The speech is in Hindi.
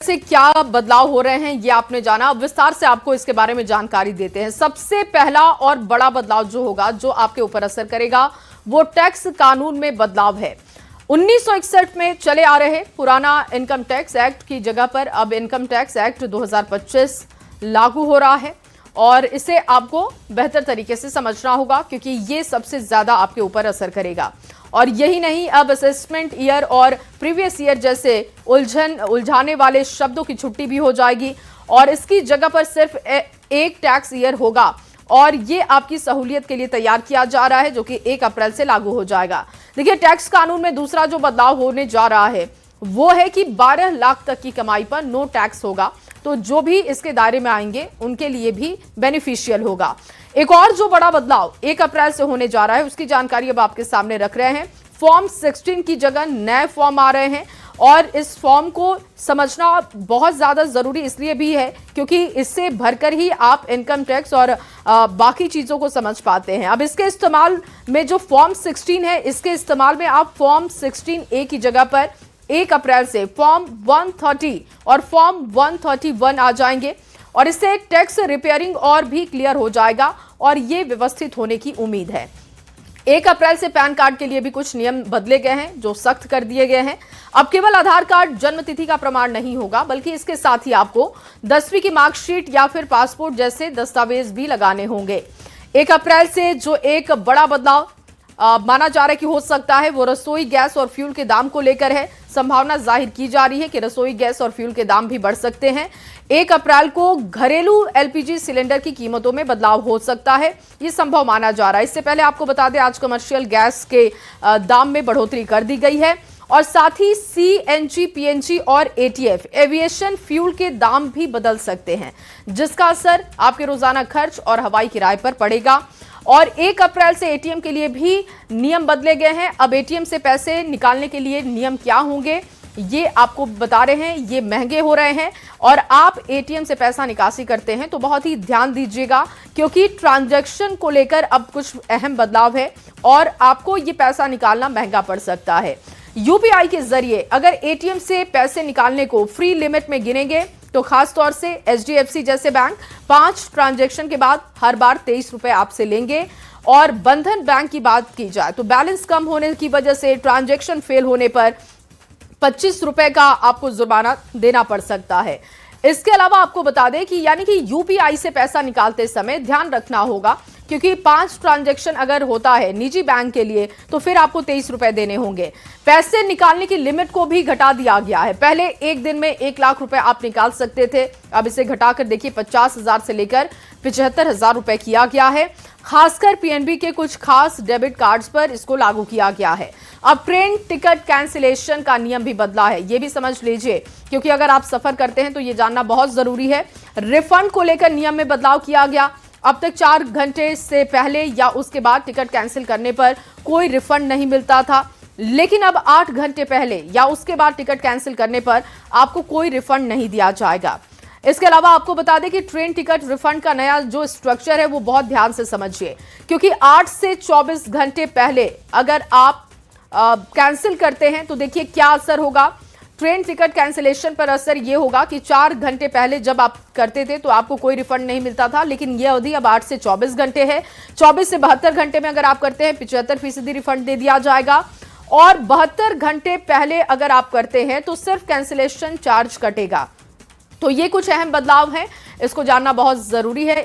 से क्या बदलाव हो रहे हैं ये आपने जाना। अब विस्तार से आपको इसके बारे में जानकारी देते हैं। सबसे पहला और बड़ा बदलाव जो होगा, जो आपके ऊपर असर करेगा, वो टैक्स कानून में बदलाव है। 1961 में चले आ रहे पुराना इनकम टैक्स एक्ट की जगह पर अब इनकम टैक्स एक्ट 2025 लागू हो रहा है और इसे आपको बेहतर तरीके से समझना होगा क्योंकि ये सबसे ज्यादा आपके ऊपर असर करेगा। और यही नहीं, अब असेसमेंट ईयर और प्रीवियस ईयर जैसे उलझाने वाले शब्दों की छुट्टी भी हो जाएगी और इसकी जगह पर सिर्फ एक टैक्स ईयर होगा और ये आपकी सहूलियत के लिए तैयार किया जा रहा है जो कि 1 अप्रैल से लागू हो जाएगा। देखिए, टैक्स कानून में दूसरा जो बदलाव होने जा रहा है वो है कि 12 लाख तक की कमाई पर नो टैक्स होगा, तो जो भी इसके दायरे में आएंगे उनके लिए भी बेनिफिशियल होगा। एक और जो बड़ा बदलाव 1 अप्रैल से होने जा रहा है उसकी जानकारी अब आपके सामने रख रहे हैं। फॉर्म 16 की जगह नए फॉर्म आ रहे हैं और इस फॉर्म को समझना बहुत ज्यादा जरूरी इसलिए भी है क्योंकि इससे भरकर ही आप इनकम टैक्स और बाकी चीजों को समझ पाते हैं। अब इसके इस्तेमाल में जो फॉर्म 16 है, इसके इस्तेमाल में आप फॉर्म 16A की जगह पर 1 अप्रैल से फॉर्म 130 और फॉर्म 131 आ जाएंगे और इससे टैक्स रिपेयरिंग और भी क्लियर हो जाएगा और ये व्यवस्थित होने की उम्मीद है। 1 अप्रैल से पैन कार्ड के लिए भी कुछ नियम बदले गए हैं जो सख्त कर दिए गए हैं। अब केवल आधार कार्ड जन्म तिथि का प्रमाण नहीं होगा बल्कि इसके साथ ही आपको 10वीं की मार्कशीट या फिर पासपोर्ट जैसे दस्तावेज भी लगाने होंगे। 1 अप्रैल से जो एक बड़ा बदलाव माना जा रहा है कि हो सकता है वो रसोई गैस और फ्यूल के दाम को लेकर है। संभावना जाहिर की जा रही है कि रसोई गैस और फ्यूल के दाम भी बढ़ सकते हैं। 1 अप्रैल को घरेलू एलपीजी सिलेंडर की कीमतों में बदलाव हो सकता है, ये संभव माना जा रहा है। इससे पहले आपको बता दें, आज कमर्शियल गैस के दाम में बढ़ोतरी कर दी गई है और साथ ही सीएनजी, पीएनजी और एटीएफ एविएशन फ्यूल के दाम भी बदल सकते हैं जिसका असर आपके रोजाना खर्च और हवाई किराए पर पड़ेगा। और 1 अप्रैल से एटीएम के लिए भी नियम बदले गए हैं। अब एटीएम से पैसे निकालने के लिए नियम क्या होंगे ये आपको बता रहे हैं। ये महंगे हो रहे हैं और आप एटीएम से पैसा निकासी करते हैं तो बहुत ही ध्यान दीजिएगा क्योंकि ट्रांजैक्शन को लेकर अब कुछ अहम बदलाव है और आपको ये पैसा निकालना महंगा पड़ सकता है। यूपीआई के जरिए अगर एटीएम से पैसे निकालने को फ्री लिमिट में गिनेंगे तो खास तौर से एचडीएफसी जैसे बैंक 5 ट्रांजैक्शन के बाद हर बार 23 रुपए आपसे लेंगे और बंधन बैंक की बात की जाए तो बैलेंस कम होने की वजह से ट्रांजैक्शन फेल होने पर 25 रुपए का आपको जुर्माना देना पड़ सकता है। इसके अलावा आपको बता दें कि यानी कि यूपीआई से पैसा निकालते समय ध्यान रखना होगा क्योंकि 5 ट्रांजैक्शन अगर होता है निजी बैंक के लिए तो फिर आपको 23 रुपए देने होंगे। पैसे निकालने की लिमिट को भी घटा दिया गया है। पहले एक दिन में 1 लाख रुपए आप निकाल सकते थे, अब इसे घटाकर देखिए 50,000 से लेकर 75,000 रुपए किया गया है। खासकर पीएनबी के कुछ खास डेबिट कार्ड्स पर इसको लागू किया गया है। अब ट्रेन टिकट कैंसिलेशन का नियम भी बदला है, ये भी समझ लीजिए क्योंकि अगर आप सफर करते हैं तो ये जानना बहुत जरूरी है। रिफंड को लेकर नियम में बदलाव किया गया। अब तक 4 घंटे से पहले या उसके बाद टिकट कैंसिल करने पर कोई रिफंड नहीं मिलता था, लेकिन अब 8 घंटे पहले या उसके बाद टिकट कैंसिल करने पर आपको कोई रिफंड नहीं दिया जाएगा। इसके अलावा आपको बता दें कि ट्रेन टिकट रिफंड का नया जो स्ट्रक्चर है वो बहुत ध्यान से समझिए क्योंकि 8 से 24 घंटे पहले अगर आप कैंसिल करते हैं तो देखिए क्या असर होगा। ट्रेन टिकट कैंसिलेशन पर असर ये होगा कि 4 घंटे पहले जब आप करते थे तो आपको कोई रिफंड नहीं मिलता था, लेकिन ये अवधि अब 8 से 24 घंटे है। 24 से 72 घंटे में अगर आप करते हैं 75% रिफंड दे दिया जाएगा और 72 घंटे पहले अगर आप करते हैं तो सिर्फ कैंसिलेशन चार्ज कटेगा। तो ये कुछ अहम बदलाव हैं, इसको जानना बहुत जरूरी है।